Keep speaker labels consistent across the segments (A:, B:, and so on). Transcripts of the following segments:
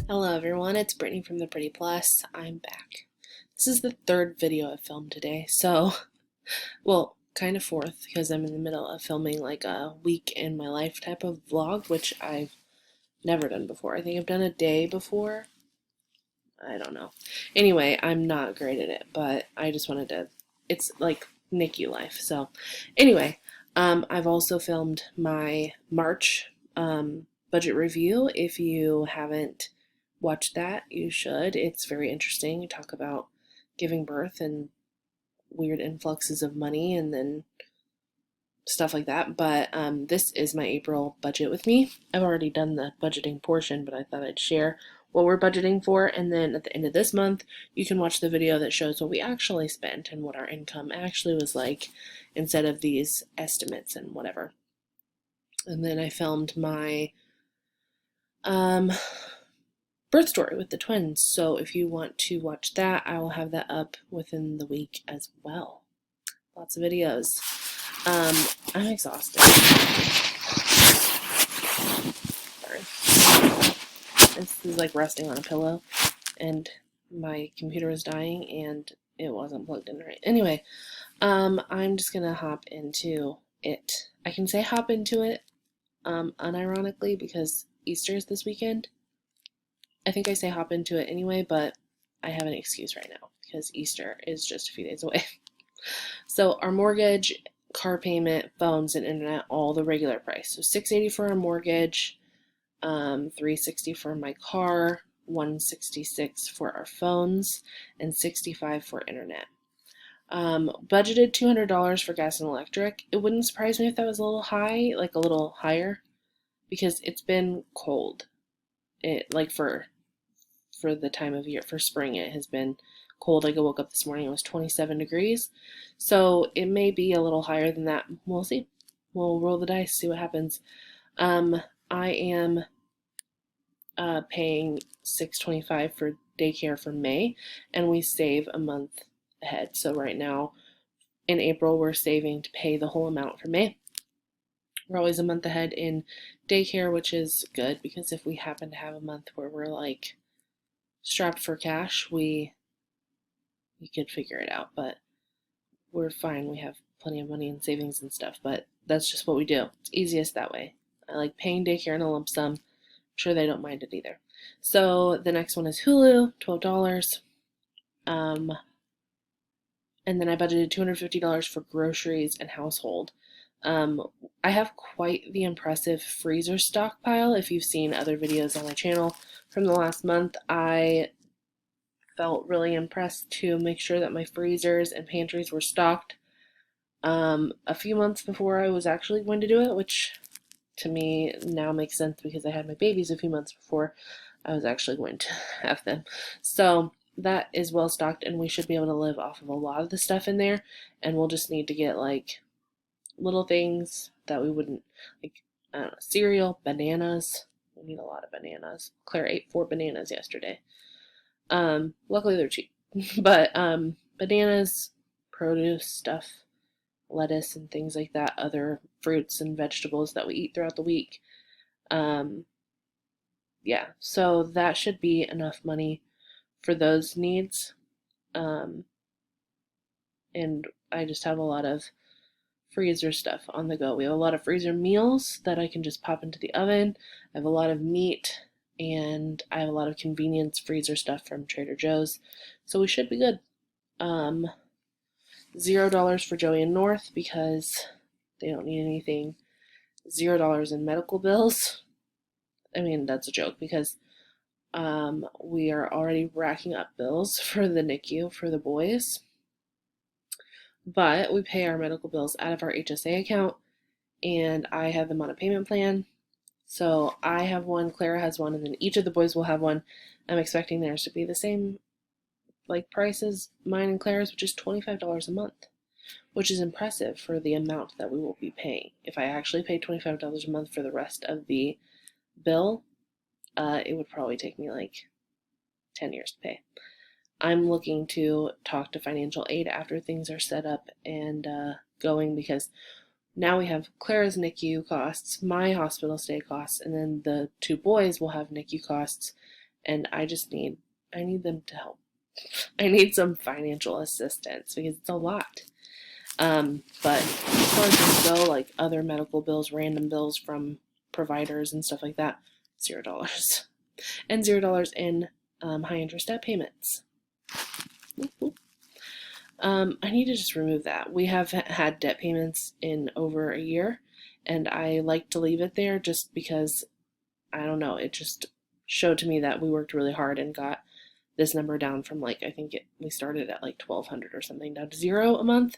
A: Hello everyone, it's Brittney from the Pretty Plus. I'm back. This is the third video I've filmed today, so, well, kind of fourth because I'm in the middle of filming like a week in my life type of vlog, which I've never done before. I think I've done a day before. I don't know. Anyway, I'm not great at it, but I just wanted to, it's like Nicu life. So, anyway, I've also filmed my March budget review. If you haven't watched that, you should. It's very interesting. You talk about giving birth and weird influxes of money and then stuff like that. But this is my April budget with me. I've already done the budgeting portion, but I thought I'd share what we're budgeting for. And then at the end of this month, you can watch the video that shows what we actually spent and what our income actually was like instead of these estimates and whatever. And then I filmed my birth story with the twins. So if you want to watch that, I will have that up within the week as well. Lots of videos. I'm exhausted. Sorry. This is like resting on a pillow, and my computer was dying, and it wasn't plugged in right. Anyway, I'm just gonna hop into it. I can say hop into it, unironically, because Easter is this weekend. I think I say hop into it anyway, but I have an excuse right now because Easter is just a few days away. So our mortgage, car payment, phones, and internet, all the regular price. So $680 for our mortgage, $360 for my car, $166 for our phones, and $65 for internet. Budgeted $200 for gas and electric. It wouldn't surprise me if that was a little high, like a little higher, because it's been cold. It like for the time of year, for spring, it has been cold. Like I woke up this morning, it was 27 degrees. So it may be a little higher than that. We'll see. We'll roll the dice, see what happens. I am paying $625 for daycare for May, and we save a month ahead. So right now in April, we're saving to pay the whole amount for May. We're always a month ahead in daycare, which is good because if we happen to have a month where we're like strapped for cash, we could figure it out, but we're fine. We have plenty of money in savings and stuff, but that's just what we do. It's easiest that way. I like paying daycare in a lump sum. I'm sure they don't mind it either. So the next one is Hulu, $12. And then I budgeted $250 for groceries and household. I have quite the impressive freezer stockpile. If you've seen other videos on my channel from the last month, I felt really impressed to make sure that my freezers and pantries were stocked a few months before I was actually going to do it, which to me now makes sense because I had my babies a few months before I was actually going to have them. So that is well stocked, and we should be able to live off of a lot of the stuff in there, and we'll just need to get like little things that we wouldn't, like, I don't know, cereal, bananas. We need a lot of bananas. Claire ate 4 bananas yesterday. Luckily they're cheap. But bananas, produce stuff, lettuce and things like that, other fruits and vegetables that we eat throughout the week. Yeah, so that should be enough money for those needs. And I just have a lot of freezer stuff on the go. We have a lot of freezer meals that I can just pop into the oven. I have a lot of meat, and I have a lot of convenience freezer stuff from Trader Joe's. So we should be good. $0 for Joey and North because they don't need anything. $0 in medical bills. I mean, that's a joke because we are already racking up bills for the NICU for the boys. But we pay our medical bills out of our HSA account, and I have them on a payment plan. So I have one, Clara has one, and then each of the boys will have one. I'm expecting theirs to be the same like price as mine and Clara's, which is $25 a month, which is impressive for the amount that we will be paying. If I actually paid $25 a month for the rest of the bill, it would probably take me like 10 years to pay. I'm looking to talk to financial aid after things are set up and going, because now we have Clara's NICU costs, my hospital stay costs, and then the 2 boys will have NICU costs and I need them to help. I need some financial assistance because it's a lot. But as far as things go, like other medical bills, random bills from providers and stuff like that, $0. And $0 in high interest debt payments. I need to just remove that. We have had debt payments in over a year, and I like to leave it there just because, I don't know, it just showed to me that we worked really hard and got this number down from like, we started at like 1,200 or something down to 0 a month.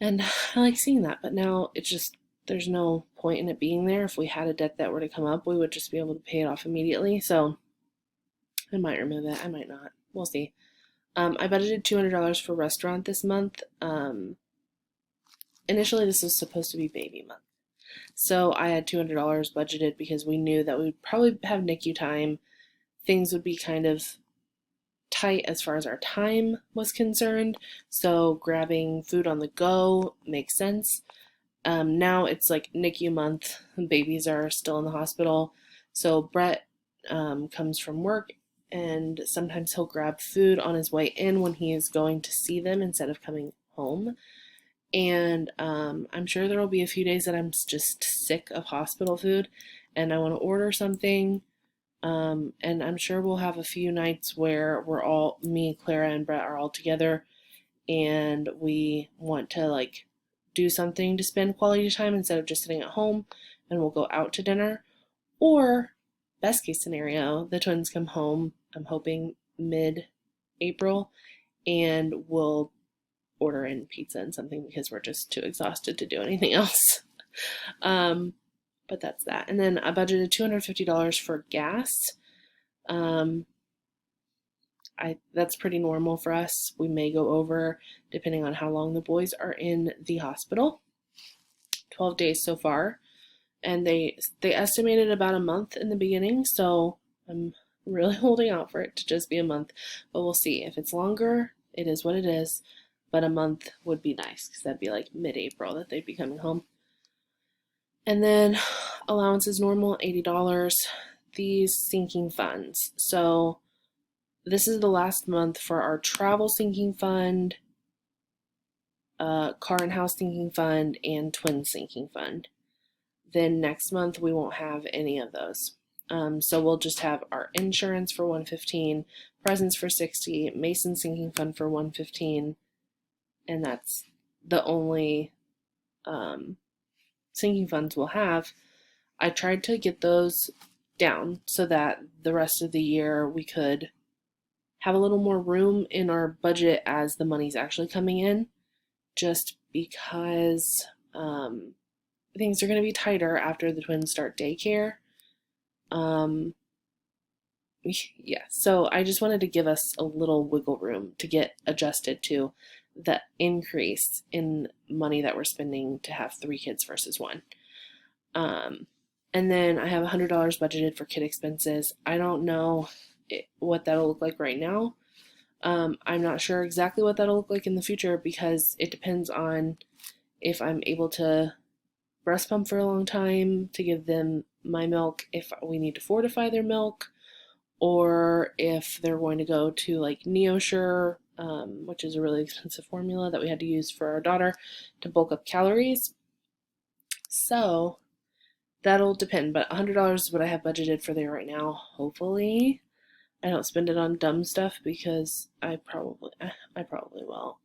A: And I like seeing that, but now it's just, there's no point in it being there. If we had a debt that were to come up, we would just be able to pay it off immediately. So I might remove it. I might not. We'll see. I budgeted $200 for restaurant this month. Initially, this was supposed to be baby month. So I had $200 budgeted because we knew that we'd probably have NICU time. Things would be kind of tight as far as our time was concerned. So grabbing food on the go makes sense. Now it's like NICU month. Babies are still in the hospital. So Brett comes from work, and sometimes he'll grab food on his way in when he is going to see them instead of coming home. And I'm sure there will be a few days that I'm just sick of hospital food and I want to order something. And I'm sure we'll have a few nights where me, Clara, and Brett are all together and we want to like do something to spend quality time instead of just sitting at home, and we'll go out to dinner. Or, best case scenario, the twins come home, I'm hoping mid-April, and we'll order in pizza and something because we're just too exhausted to do anything else. But that's that. And then I budgeted $250 for gas. That's pretty normal for us. We may go over depending on how long the boys are in the hospital. 12 days so far. And they estimated about a month in the beginning, so I'm really holding out for it to just be a month. But we'll see. If it's longer, it is what it is. But a month would be nice because that'd be like mid-April that they'd be coming home. And then allowance is normal, $80. These sinking funds. So this is the last month for our travel sinking fund, car and house sinking fund, and twin sinking fund. Then next month we won't have any of those. So we'll just have our insurance for $115, presents for $60, Mason sinking fund for $115, and that's the only sinking funds we'll have. I tried to get those down so that the rest of the year we could have a little more room in our budget as the money's actually coming in, just because things are going to be tighter after the twins start daycare. Yeah, so I just wanted to give us a little wiggle room to get adjusted to the increase in money that we're spending to have 3 kids versus 1. And then I have $100 budgeted for kid expenses. I don't know what that'll look like right now. I'm not sure exactly what that'll look like in the future because it depends on if I'm able to breast pump for a long time to give them my milk, if we need to fortify their milk, or if they're going to go to like NeoSure, which is a really expensive formula that we had to use for our daughter to bulk up calories. So that'll depend, but $100 is what I have budgeted for there right now. Hopefully I don't spend it on dumb stuff because I probably will.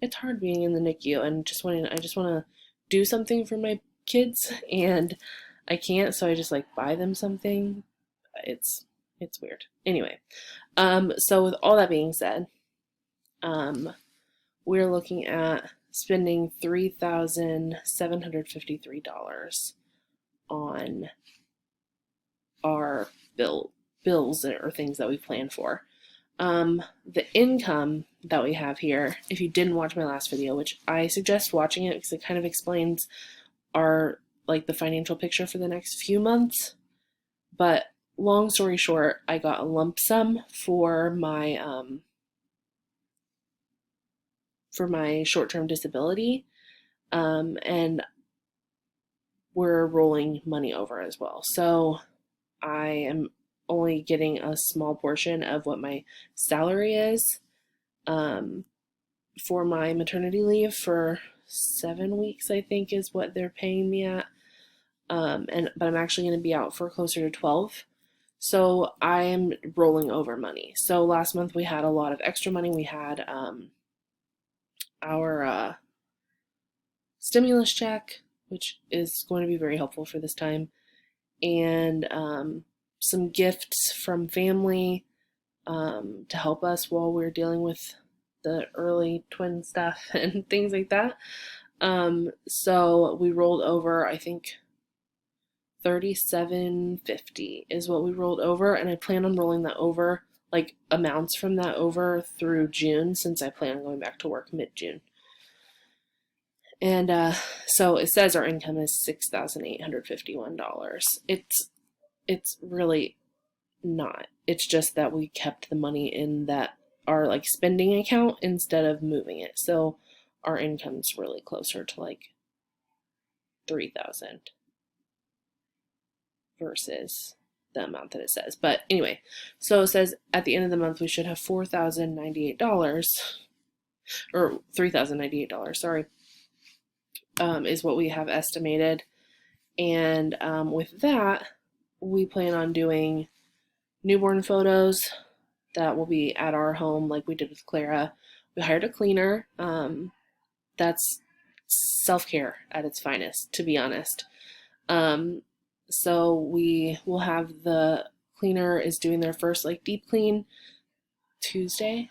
A: It's hard being in the NICU and I just want to do something for my kids and I can't, so I just like buy them something. It's weird. Anyway, so with all that being said, we're looking at spending $3,753 on our bills or things that we plan for. The income that we have here, if you didn't watch my last video, which I suggest watching it because it kind of explains the financial picture for the next few months. But long story short, I got a lump sum for my short-term disability, and we're rolling money over as well. So I am only getting a small portion of what my salary is for my maternity leave for 7 weeks, I think is what they're paying me at. But I'm actually going to be out for closer to 12. So I am rolling over money. So last month we had a lot of extra money. We had our stimulus check, which is going to be very helpful for this time, and some gifts from family to help us while we're dealing with the early twin stuff and things like that. So we rolled over, I think $37.50 is what we rolled over, and I plan on rolling that over, like amounts from that over through June, since I plan on going back to work mid-June. And so it says our income is $6,851. It's really not. It's just that we kept the money in that our like spending account instead of moving it. So our income's really closer to like 3,000 versus the amount that it says. But anyway, so it says at the end of the month we should have $4,098 or $3,098, sorry, is what we have estimated. And with that, we plan on doing newborn photos that will be at our home like we did with Clara. We hired a cleaner. That's self-care at its finest, to be honest. So we will have the cleaner is doing their first like deep clean Tuesday.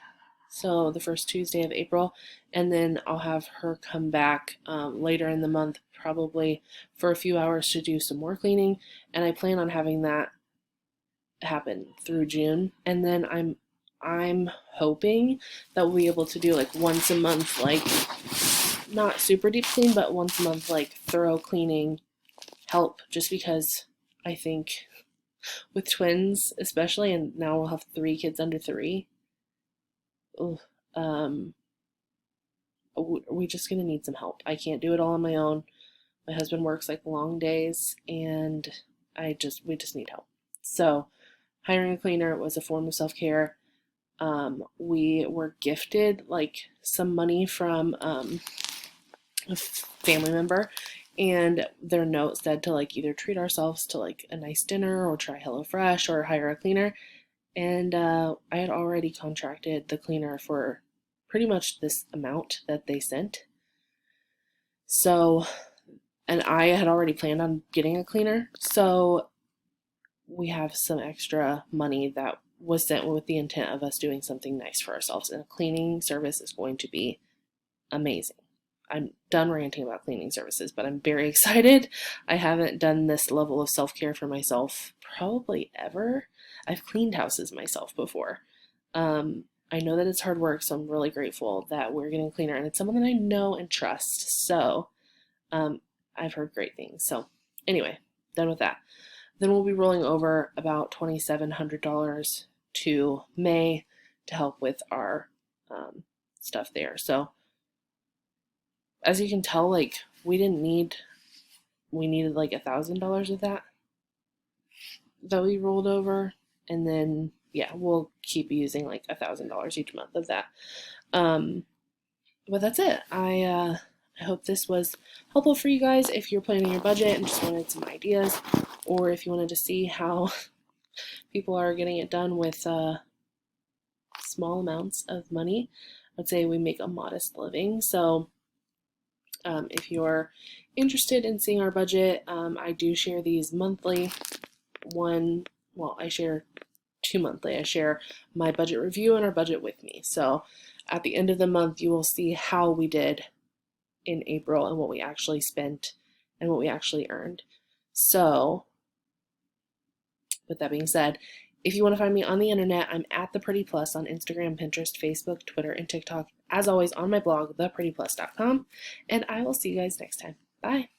A: So the first Tuesday of April, and then I'll have her come back later in the month, probably for a few hours to do some more cleaning. And I plan on having that happen through June. And then I'm hoping that we'll be able to do like once a month, like not super deep clean, but once a month, like thorough cleaning help, just because I think with twins especially, and now we'll have 3 kids under 3, we're just gonna need some help. I can't do it all on my own. My husband works like long days, and we just need help. So hiring a cleaner was a form of self-care. We were gifted like some money from a family member, and their note said to like either treat ourselves to like a nice dinner or try HelloFresh or hire a cleaner. And I had already contracted the cleaner for pretty much this amount that they sent. So, and I had already planned on getting a cleaner. So we have some extra money that was sent with the intent of us doing something nice for ourselves. And a cleaning service is going to be amazing. I'm done ranting about cleaning services, but I'm very excited. I haven't done this level of self-care for myself probably ever. I've cleaned houses myself before. I know that it's hard work, so I'm really grateful that we're getting a cleaner, and it's someone that I know and trust. So I've heard great things. So anyway, done with that. Then we'll be rolling over about $2,700 to May to help with our stuff there. So as you can tell, like we needed like $1,000 of that we rolled over, and then yeah, we'll keep using like $1,000 each month of that. But that's it. I hope this was helpful for you guys if you're planning your budget and just wanted some ideas, or if you wanted to see how people are getting it done with small amounts of money. I'd say we make a modest living. So if you're interested in seeing our budget, I do share these monthly. I share 2 monthly. I share my budget review and our budget with me. So at the end of the month, you will see how we did in April and what we actually spent and what we actually earned. So with that being said, if you want to find me on the internet, I'm at The Pretty Plus on Instagram, Pinterest, Facebook, Twitter, and TikTok. As always, on my blog, theprettyplus.com. And I will see you guys next time. Bye.